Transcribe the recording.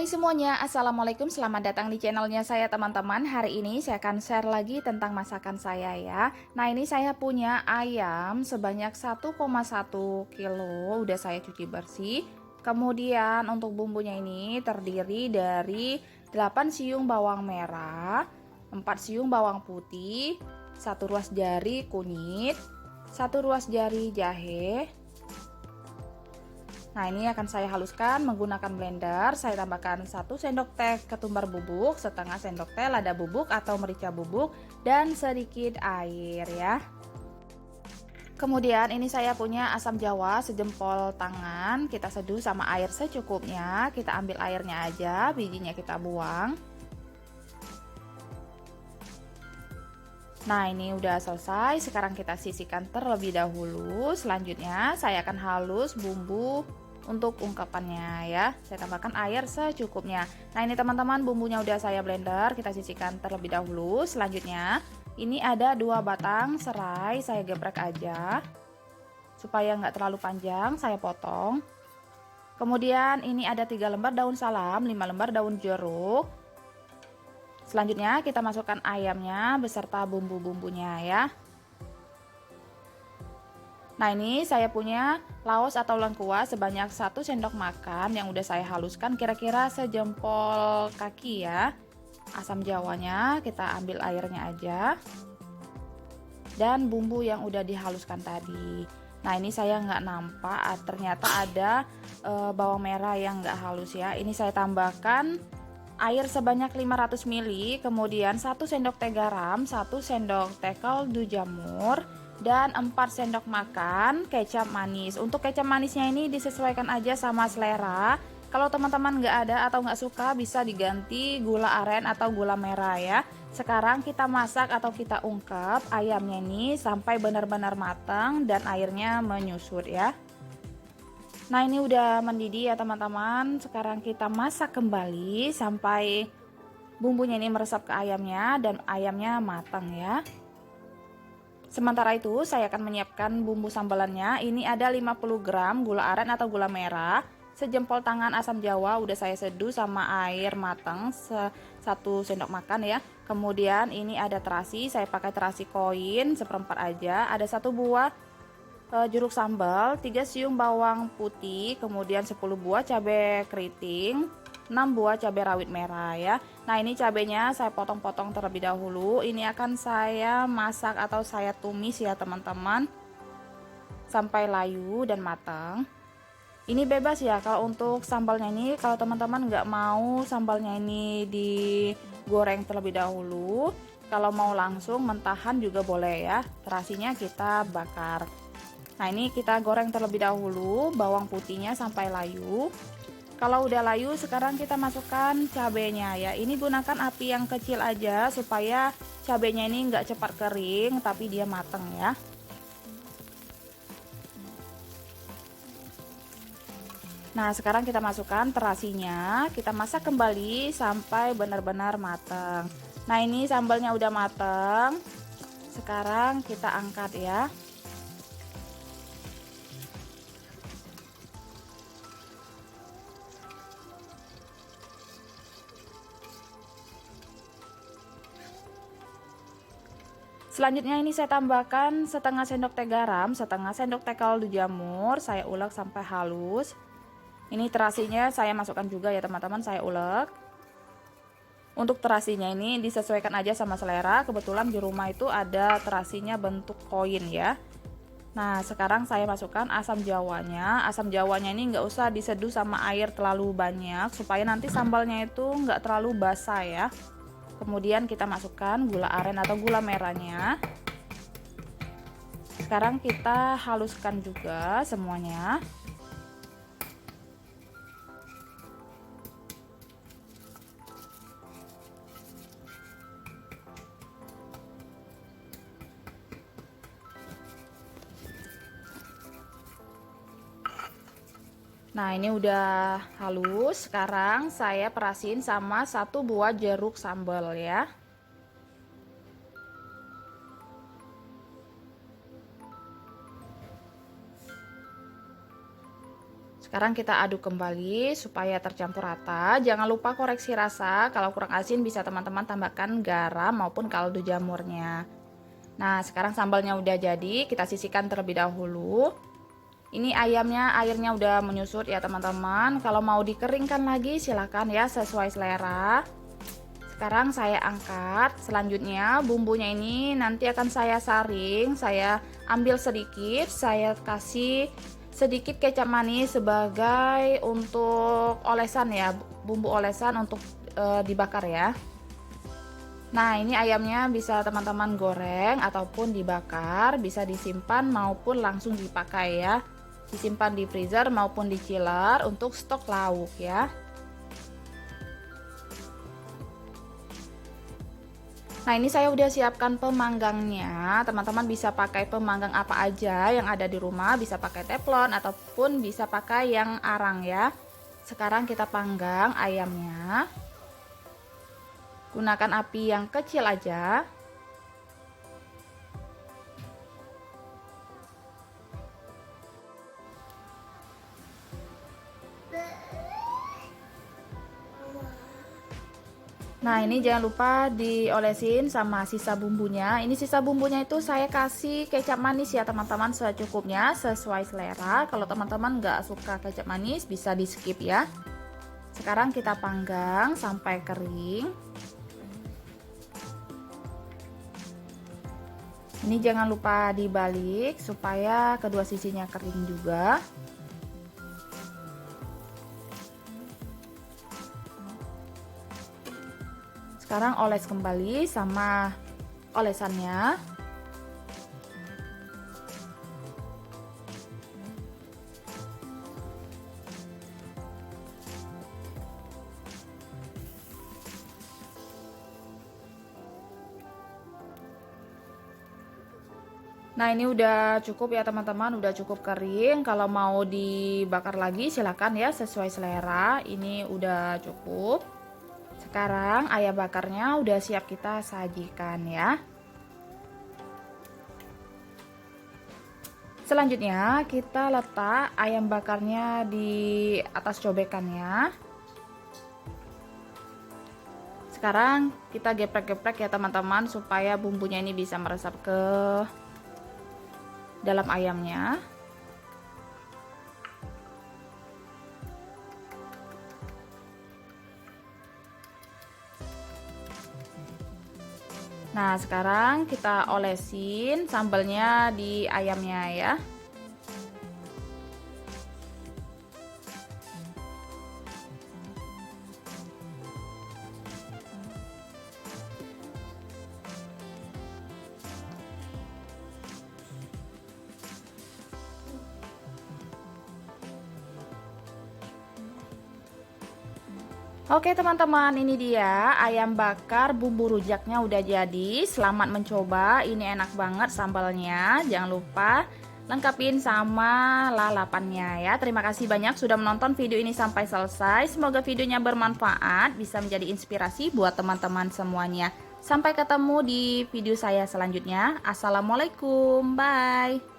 semuanya, Assalamualaikum, selamat datang di channelnya saya teman-teman. Hari ini saya akan share lagi tentang masakan saya ya. Nah, ini saya punya ayam sebanyak 1,1 kilo, udah saya cuci bersih. Kemudian untuk bumbunya ini terdiri dari 8 siung bawang merah, 4 siung bawang putih, 1 ruas jari kunyit, 1 ruas jari jahe. Nah, ini akan saya haluskan menggunakan blender. Saya tambahkan 1 sendok teh ketumbar bubuk, setengah sendok teh lada bubuk atau merica bubuk, dan sedikit air ya. Kemudian ini saya punya asam jawa sejempol tangan. Kita seduh sama air secukupnya. Kita ambil airnya aja, bijinya kita buang. Nah, ini udah selesai. Sekarang kita sisihkan terlebih dahulu. Selanjutnya saya akan halus bumbu untuk ungkapannya ya. Saya tambahkan air secukupnya. Nah, ini teman-teman, bumbunya udah saya blender. Kita sisihkan terlebih dahulu. Selanjutnya ini ada 2 batang serai, saya geprek aja supaya nggak terlalu panjang. Saya potong. Kemudian ini ada 3 lembar daun salam, 5 lembar daun jeruk. Selanjutnya kita masukkan ayamnya beserta bumbu-bumbunya ya. Nah, ini saya punya laos atau lengkuas sebanyak 1 sendok makan yang udah saya haluskan kira-kira sejempol kaki ya. Asam jawanya kita ambil airnya aja. Dan bumbu yang udah dihaluskan tadi. Nah, ini saya nggak nampak, ternyata ada bawang merah yang nggak halus ya. Ini saya tambahkan air sebanyak 500 ml, kemudian 1 sendok teh garam, 1 sendok teh kaldu jamur, dan 4 sendok makan kecap manis. Untuk kecap manisnya ini disesuaikan aja sama selera. Kalau teman-teman nggak ada atau nggak suka, bisa diganti gula aren atau gula merah ya. Sekarang kita masak atau kita ungkep ayamnya ini sampai benar-benar matang dan airnya menyusut ya. Nah, ini udah mendidih ya teman-teman. Sekarang kita masak kembali sampai bumbunya ini meresap ke ayamnya dan ayamnya matang ya. Sementara itu saya akan menyiapkan bumbu sambalannya. Ini ada 50 gram gula aren atau gula merah, sejempol tangan asam jawa udah saya seduh sama air matang 1 sendok makan ya. Kemudian ini ada terasi, saya pakai terasi koin seperempat aja. Ada 1 buah jeruk sambal, 3 siung bawang putih, kemudian 10 buah cabai keriting, 6 buah cabai rawit merah ya. Nah, ini cabainya saya potong-potong terlebih dahulu. Ini akan saya masak atau saya tumis ya teman-teman sampai layu dan matang. Ini bebas ya kalau untuk sambalnya ini, kalau teman-teman nggak mau sambalnya ini digoreng terlebih dahulu, kalau mau langsung mentahan juga boleh ya. Terasinya kita bakar. Nah, ini kita goreng terlebih dahulu bawang putihnya sampai layu. Kalau udah layu, sekarang kita masukkan cabenya ya. Ini gunakan api yang kecil aja supaya cabenya ini nggak cepat kering tapi dia mateng ya. Nah, sekarang kita masukkan terasinya. Kita masak kembali sampai benar-benar mateng. Nah, ini sambalnya udah mateng. Sekarang kita angkat ya. Selanjutnya ini saya tambahkan setengah sendok teh garam, setengah sendok teh kaldu jamur, saya ulek sampai halus. Ini terasinya saya masukkan juga ya teman-teman, saya ulek. Untuk terasinya ini disesuaikan aja sama selera, kebetulan di rumah itu ada terasinya bentuk koin ya. Nah, sekarang saya masukkan asam jawanya. Asam jawanya ini nggak usah diseduh sama air terlalu banyak, supaya nanti sambalnya itu nggak terlalu basah ya. Kemudian kita masukkan gula aren atau gula merahnya. Sekarang kita haluskan juga semuanya. Nah, ini udah halus. Sekarang saya perasin sama 1 buah jeruk sambal ya. Sekarang kita aduk kembali supaya tercampur rata. Jangan lupa koreksi rasa, kalau kurang asin bisa teman-teman tambahkan garam maupun kaldu jamurnya. Nah, sekarang sambalnya udah jadi, kita sisihkan terlebih dahulu. Ini ayamnya airnya udah menyusut ya teman-teman. Kalau mau dikeringkan lagi silahkan ya, sesuai selera. Sekarang saya angkat. Selanjutnya bumbunya ini nanti akan saya saring. Saya ambil sedikit, saya kasih sedikit kecap manis sebagai untuk olesan ya, bumbu olesan untuk dibakar ya. Nah, ini ayamnya bisa teman-teman goreng ataupun dibakar, bisa disimpan maupun langsung dipakai ya. Disimpan di freezer maupun di chiller untuk stok lauk ya. Nah, ini saya udah siapkan pemanggangnya. Teman-teman bisa pakai pemanggang apa aja yang ada di rumah, bisa pakai teflon ataupun bisa pakai yang arang ya. Sekarang kita panggang ayamnya. Gunakan api yang kecil aja. Nah, ini jangan lupa diolesin sama sisa bumbunya. Ini sisa bumbunya itu saya kasih kecap manis ya teman-teman, secukupnya sesuai selera. Kalau teman-teman nggak suka kecap manis bisa di skip ya. Sekarang kita panggang sampai kering. Ini jangan lupa dibalik supaya kedua sisinya kering juga. Sekarang oles kembali sama olesannya. Nah, ini udah cukup ya teman-teman, udah cukup kering. Kalau mau dibakar lagi silakan ya, sesuai selera. Ini udah cukup. Sekarang ayam bakarnya udah siap kita sajikan ya. Selanjutnya kita letak ayam bakarnya di atas cobekannya. Sekarang kita geprek-geprek ya teman-teman supaya bumbunya ini bisa meresap ke dalam ayamnya. Nah, sekarang kita olesin sambalnya di ayamnya ya. Oke teman-teman, ini dia ayam bakar bumbu rujaknya udah jadi. Selamat mencoba, ini enak banget sambalnya. Jangan lupa lengkapin sama lalapannya ya. Terima kasih banyak sudah menonton video ini sampai selesai. Semoga videonya bermanfaat, bisa menjadi inspirasi buat teman-teman semuanya. Sampai ketemu di video saya selanjutnya. Assalamualaikum, bye.